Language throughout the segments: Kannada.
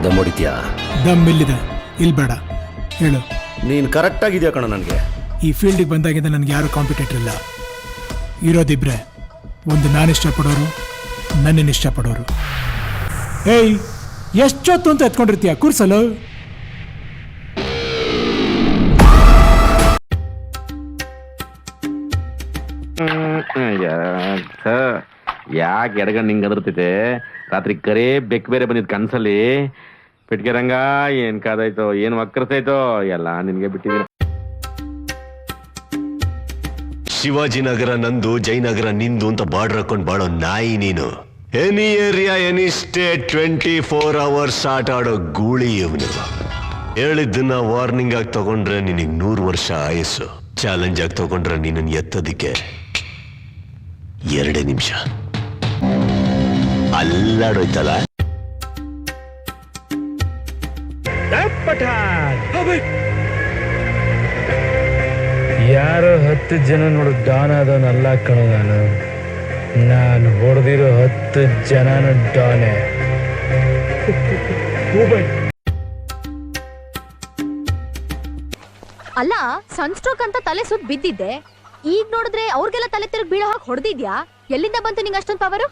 ದಮ್ ಹೊಡಿತೀಯಾ? ದಮ್ ಇಲ್ಲಿದೆ, ಇಲ್ಲಿ ಬೇಡ. ಹೇಳು. ನೀನು ಕರೆಕ್ಟ್ ಆಗಿದೆಯಾ ಕಣ ನನಗೆ. ಈ ಫೀಲ್ಡಿಗೆ ಬಂದಾಗಿಂದ ನನಗೆ ಯಾರು ಕಾಂಪಿಟೇಟರ್ ಇಲ್ಲ. ಇರೋದಿಬ್ರೆ, ಒಂದು ನಾನು ಇಷ್ಟಪಡೋರು, ನನ್ನನ್ನು ಇಷ್ಟಪಡೋರು. ಏಯ್, ಎಷ್ಟೊತ್ತು ಅಂತ ಎತ್ಕೊಂಡಿರ್ತೀಯ ಕೂರ್ಸಲು? ಯಾಕೆ ಎಡಗಣ್ಣು ಹಿಂಗೆ ಅದರ್ತೈತೆ? ರಾತ್ರಿ ಕರೇ ಬೆಕ್ ಬೇರೆ ಬಂದಿದ್ ಕನ್ಸಲ್ಲಿ. ಪೆಟ್ಗೆ ರಂಗ ಏನ್ ಕಾದಾಯ್ತೋ, ಏನ್ ವಕ್ರಸಾಯ್ತೋ ಎಲ್ಲ ನಿನ್ಗೆ ಬಿಟ್ಟಿದ್ದೀನಿ. ಶಿವಾಜಿನಗರ ನಂದು, ಜಯನಗರ ನಿಂದು ಅಂತ ಬಾರ್ಡರ್ ಹಾಕೊಂಡು ಬಾಳೋ ನಾಯಿ ನೀನು. Any area any state 24 hours ಆಟ ಆಡೋ ಗೂಳಿ ಇವನು. ಹೇಳಿದ್ದನ್ನ ವಾರ್ನಿಂಗ್ ಆಗಿ ತಗೊಂಡ್ರೆ ನಿನಗೆ 100 ವರ್ಷ ಆಯಸ್ಸು. ಚಾಲೆಂಜ್ ಆಗಿ ತಗೊಂಡ್ರೆ ನಿನ್ನನ್ನು ಎತ್ತೋದಿಕ್ಕೆ 2 ನಿಮಿಷ. ಅಲ್ಲಾಡೋಯ್ತಲ್ಲ. ಯಾರೋ 10 ಜನ ನೋಡು ಡಾನ್ ಆದವನಲ್ಲ ಕಣೋ ನಾನು ಹೊಡೆದಿರೋ 10 ಜನನ ಡಾನೆ. ಅಲ್ಲ, ಸನ್ಸ್ಟ್ರೋಕ್ ಅಂತ ತಲೆ ಸುತ್ತ ಬಿದ್ದಿದ್ದೆ, ಈಗ ನೋಡಿದ್ರೆ ಅವ್ರಿಗೆಲ್ಲ ತಲೆ ತಿರುಗಿ ಬೀಳೋ ಹಾಗೆ ಹೊಡೆದಿದ್ಯಾ? ಎಲ್ಲಿಂದ ಬಂತು ನಿಂಗೆ ಅಷ್ಟೊಂದು ಪವರು?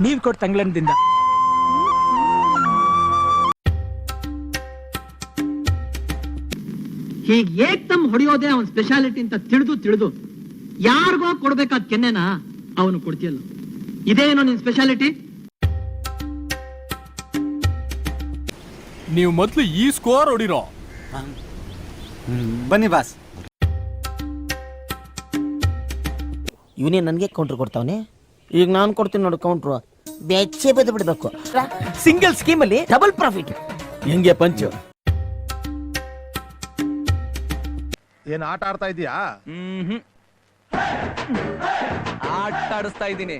ನೀವ್ ಕೊಟ್ಟು ತಂಗ್ಲನ್ದಿಂದ. ಹೀಗೆ ಏಕ್ದಮ್ ಹೊಡೆಯೋದೇ ಅವನ ಸ್ಪೆಷಾಲಿಟಿ ಅಂತ ತಿಳಿದು ಯಾರಿಗೋ ಕೊಡ್ಬೇಕಾದ ಕೆನ್ನೆನ ಅವನು ಕೊಡ್ತೀಯಲ್ಲ, ಇದೇನೋ ನಿನ್ ಸ್ಪೆಷಾಲಿಟಿ? ನೀವು ಮೊದಲು ಈ ಸ್ಕೋರ್ ಹೊಡಿರೋ. ಬನ್ನಿ ಬಾಸ್. ಇವನೇ ನನಗೆ ಕೌಂಟ್ರ್ ಕೊಡ್ತಾವನೆ. ಈಗ ನಾನು ಕೊಡ್ತೀನಿ ನೋಡು ಕೌಂಟ್ರು. ಬೆಚ್ಚೆ ಬದ್ದು ಬಿಡಬೇಕು. ಸಿಂಗಲ್ ಸ್ಕೀಮಲ್ಲಿ ಡಬಲ್ ಪ್ರಾಫಿಟ್. ಹೆಂಗೆ ಪಂಚು? ಏನ್ ಆಟ ಆಡ್ತಾ ಇದೀಯಾ? ಆಟ ಆಡಿಸ್ತಾ ಇದ್ದೀನಿ.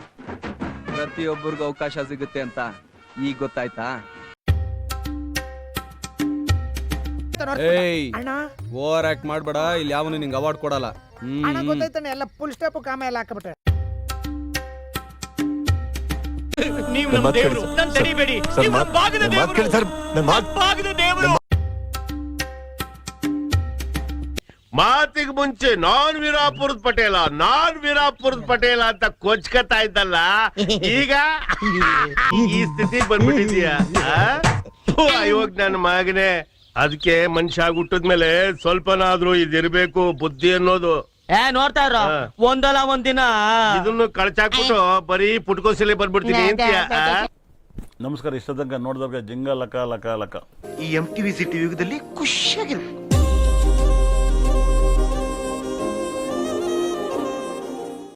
ಪ್ರತಿಯೊಬ್ಬರಿಗೂ ಅವಕಾಶ ಸಿಗುತ್ತೆ ಅಂತ ಈಗ ಗೊತ್ತಾಯ್ತಾ? ಏಯ್, ಓವರ್ ಆಕ್ಟ್ ಮಾಡ್ಬೇಡ. ಇಲ್ಲಿ ಯಾವನು ನಿಂಗೆ ಅವಾರ್ಡ್ ಕೊಡಲ್ಲ. ಗೊತ್ತಾಯ್ತಾನೆ, ಎಲ್ಲ ಫುಲ್ ಸ್ಟಾಪ್ ಕಾಮ ಎಲ್ಲ ಹಾಕಬಿಟ್ಟೆ. ಮಾತಿಗೆ ಮುಂಚೆ ನಾನ್ ವೀರಾಪುರದ ಪಟೇಲ ಅಂತ ಕೊಚ್ಕತಾ ಇದ್ದಲ್ಲ, ಈಗ ಈ ಸ್ಥಿತಿ ಬಂದ್ಬಿಟ್ಟಿದೀಯ. ಇವಾಗ ನನ್ನ ಮಗನೇ, ಅದಕ್ಕೆ ಮನುಷ್ಯ ಹುಟ್ಟಿದ್ಮೇಲೆ ಸ್ವಲ್ಪನಾದ್ರೂ ಇದಿರ್ಬೇಕು ಬುದ್ಧಿ ಅನ್ನೋದು. ನೋಡ್ತಾ ಇರೋ, ಒಂದಲ್ಲ ಒಂದಿನ ಇದನ್ನು ಕಳಚಾಕ್ಬಿಟ್ಟು ಬರೀ ಪುಟ್ಕೋಸಲೆ ಬಂದ್ಬಿಡ್ತೀನಿ ಅಂತೀಯ. ನಮಸ್ಕಾರ. ಇಷ್ಟದಂಗ ನೋಡಿದವ್ರಿಗೆ ಜಿಂಗ ಲಕ ಲಕ ಲಕ. ಈ MTV ಸಿಟಿ ಯುಗದಲ್ಲಿ ಖುಷಿಯಾಗಿರ್ಬೇಕು.